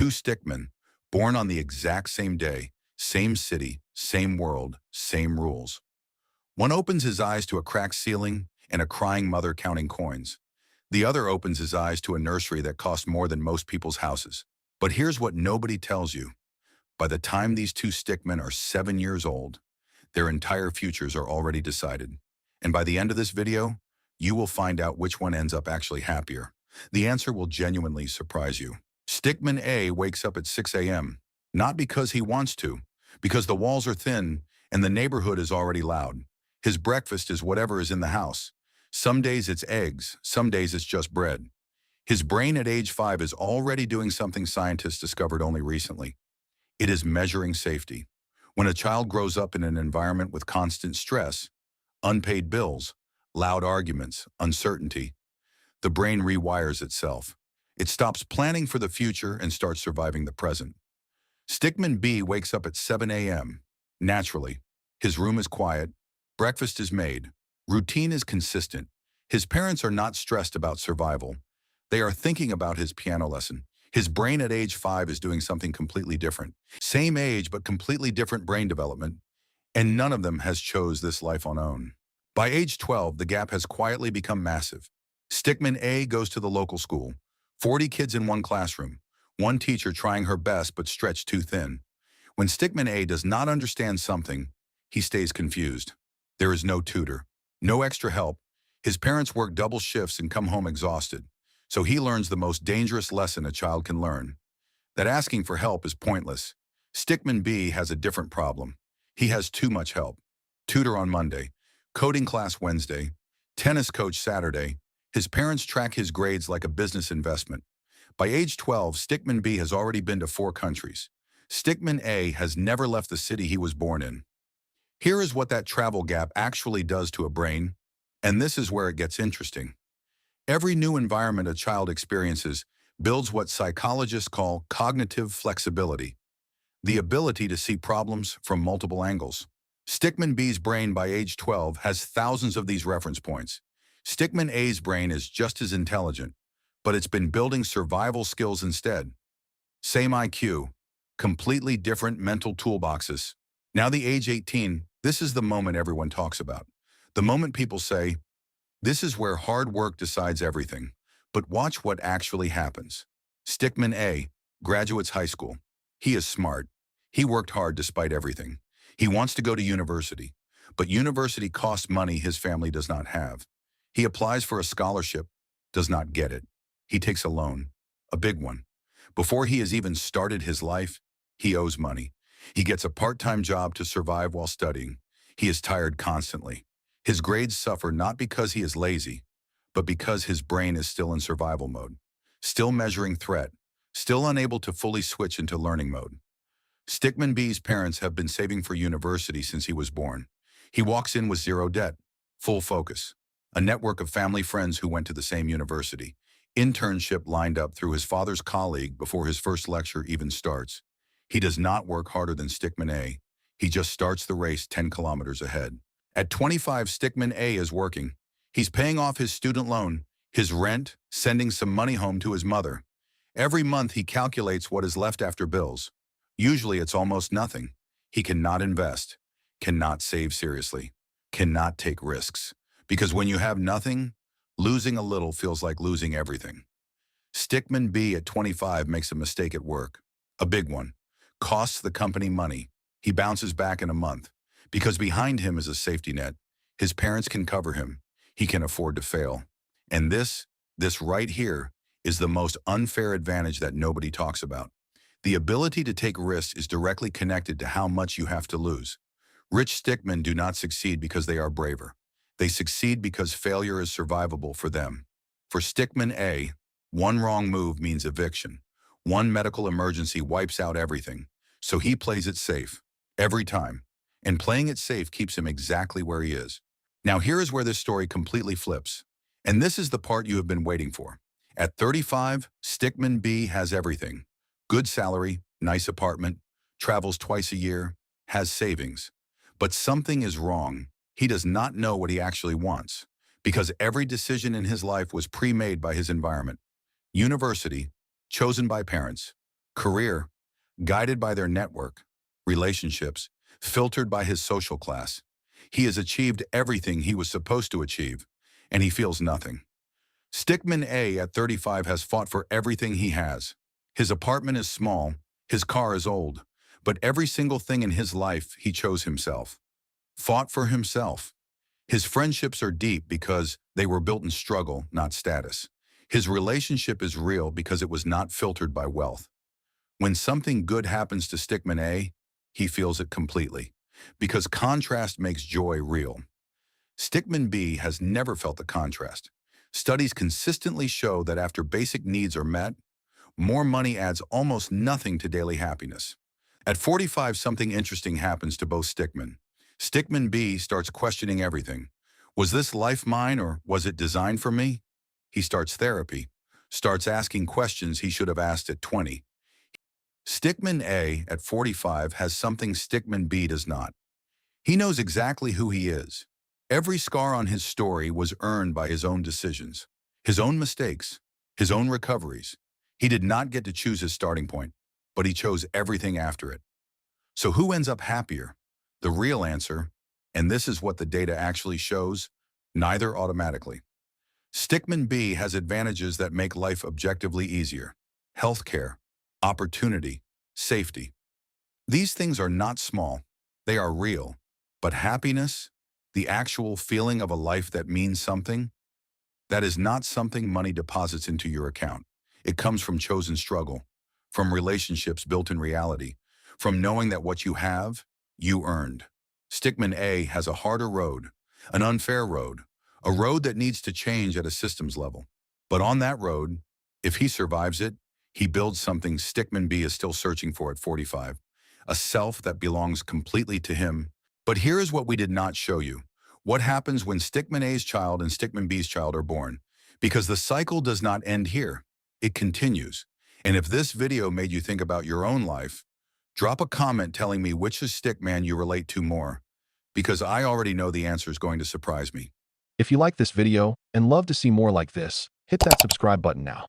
two stickmen, born on the exact same day, same city, same world, same rules. One opens his eyes to a cracked ceiling and a crying mother counting coins. The other opens his eyes to a nursery that costs more than most people's houses. But here's what nobody tells you. By the time these two stickmen are 7 years old, their entire futures are already decided. And by the end of this video, you will find out which one ends up actually happier. The answer will genuinely surprise you. Stickman A wakes up at 6 a.m., not because he wants to, because the walls are thin and the neighborhood is already loud. His breakfast is whatever is in the house. Some days it's eggs, some days it's just bread. His brain at age 5 is already doing something scientists discovered only recently. It is measuring safety. When a child grows up in an environment with constant stress, unpaid bills, loud arguments, uncertainty, the brain rewires itself. It stops planning for the future and starts surviving the present. Stickman B wakes up at 7 a.m. Naturally, his room is quiet, breakfast is made, routine is consistent. His parents are not stressed about survival. They are thinking about his piano lesson. His brain at age 5 is doing something completely different. Same age, but completely different brain development, and none of them has chose this life on own. By age 12, the gap has quietly become massive. Stickman A goes to the local school. 40 kids in one classroom. One teacher trying her best but stretched too thin. When Stickman A does not understand something, he stays confused. There is no tutor, no extra help. His parents work double shifts and come home exhausted. So he learns the most dangerous lesson a child can learn, that asking for help is pointless. Stickman B has a different problem. He has too much help. Tutor on Monday, coding class Wednesday, tennis coach Saturday. His parents track his grades like a business investment. By age 12, Stickman B has already been to 4 countries. Stickman A has never left the city he was born in. Here is what that travel gap actually does to a brain, and this is where it gets interesting. Every new environment a child experiences builds what psychologists call cognitive flexibility, the ability to see problems from multiple angles. Stickman B's brain by age 12 has thousands of these reference points. Stickman A's brain is just as intelligent, but it's been building survival skills instead. Same IQ, completely different mental toolboxes. Now the age 18, this is the moment everyone talks about. The moment people say, this is where hard work decides everything. But watch what actually happens. Stickman A graduates high school. He is smart. He worked hard despite everything. He wants to go to university, but university costs money his family does not have. He applies for a scholarship, does not get it. He takes a loan, a big one. Before he has even started his life, he owes money. He gets a part-time job to survive while studying. He is tired constantly. His grades suffer not because he is lazy, but because his brain is still in survival mode, still measuring threat, still unable to fully switch into learning mode. Stickman B's parents have been saving for university since he was born. He walks in with zero debt, full focus, a network of family friends who went to the same university, internship lined up through his father's colleague before his first lecture even starts. He does not work harder than Stickman A. He just starts the race 10 kilometers ahead. At 25, Stickman A is working. He's paying off his student loan, his rent, sending some money home to his mother. Every month he calculates what is left after bills. Usually it's almost nothing. He cannot invest, cannot save seriously, cannot take risks. Because when you have nothing, losing a little feels like losing everything. Stickman B at 25 makes a mistake at work. A big one. Costs the company money. He bounces back in a month. Because behind him is a safety net. His parents can cover him. He can afford to fail. And this right here, is the most unfair advantage that nobody talks about. The ability to take risks is directly connected to how much you have to lose. Rich stickmen do not succeed because they are braver. They succeed because failure is survivable for them. For Stickman A, one wrong move means eviction. One medical emergency wipes out everything. So he plays it safe. Every time. And playing it safe keeps him exactly where he is. Now here is where this story completely flips. And this is the part you have been waiting for. At 35, Stickman B has everything. Good salary, nice apartment, travels twice a year, has savings. But something is wrong. He does not know what he actually wants, because every decision in his life was pre-made by his environment. University, chosen by parents. Career, guided by their network. Relationships, filtered by his social class. He has achieved everything he was supposed to achieve, and he feels nothing. Stickman A at 35 has fought for everything he has. His apartment is small, his car is old, but every single thing in his life he chose himself. Fought for himself. His friendships are deep because they were built in struggle, not status. His relationship is real because it was not filtered by wealth. When something good happens to Stickman A, he feels it completely, because contrast makes joy real. Stickman B has never felt the contrast. Studies consistently show that after basic needs are met, more money adds almost nothing to daily happiness. At 45, something interesting happens to both Stickman. Stickman B starts questioning everything. Was this life mine or was it designed for me? He starts therapy, starts asking questions he should have asked at 20. Stickman A at 45 has something Stickman B does not. He knows exactly who he is. Every scar on his story was earned by his own decisions, his own mistakes, his own recoveries. He did not get to choose his starting point, but he chose everything after it. So who ends up happier? The real answer, and this is what the data actually shows, neither automatically. Stickman B has advantages that make life objectively easier. Healthcare, opportunity, safety. These things are not small, they are real. But happiness, the actual feeling of a life that means something, that is not something money deposits into your account. It comes from chosen struggle, from relationships built in reality, from knowing that what you have, you earned. Stickman A has a harder road, an unfair road, a road that needs to change at a systems level. But on that road, if he survives it, he builds something Stickman B is still searching for at 45, a self that belongs completely to him. But here is what we did not show you. What happens when Stickman A's child and Stickman B's child are born? Because the cycle does not end here. It continues. And if this video made you think about your own life, drop a comment telling me which is Stickman you relate to more, because I already know the answer is going to surprise me. If you like this video and love to see more like this, hit that subscribe button now.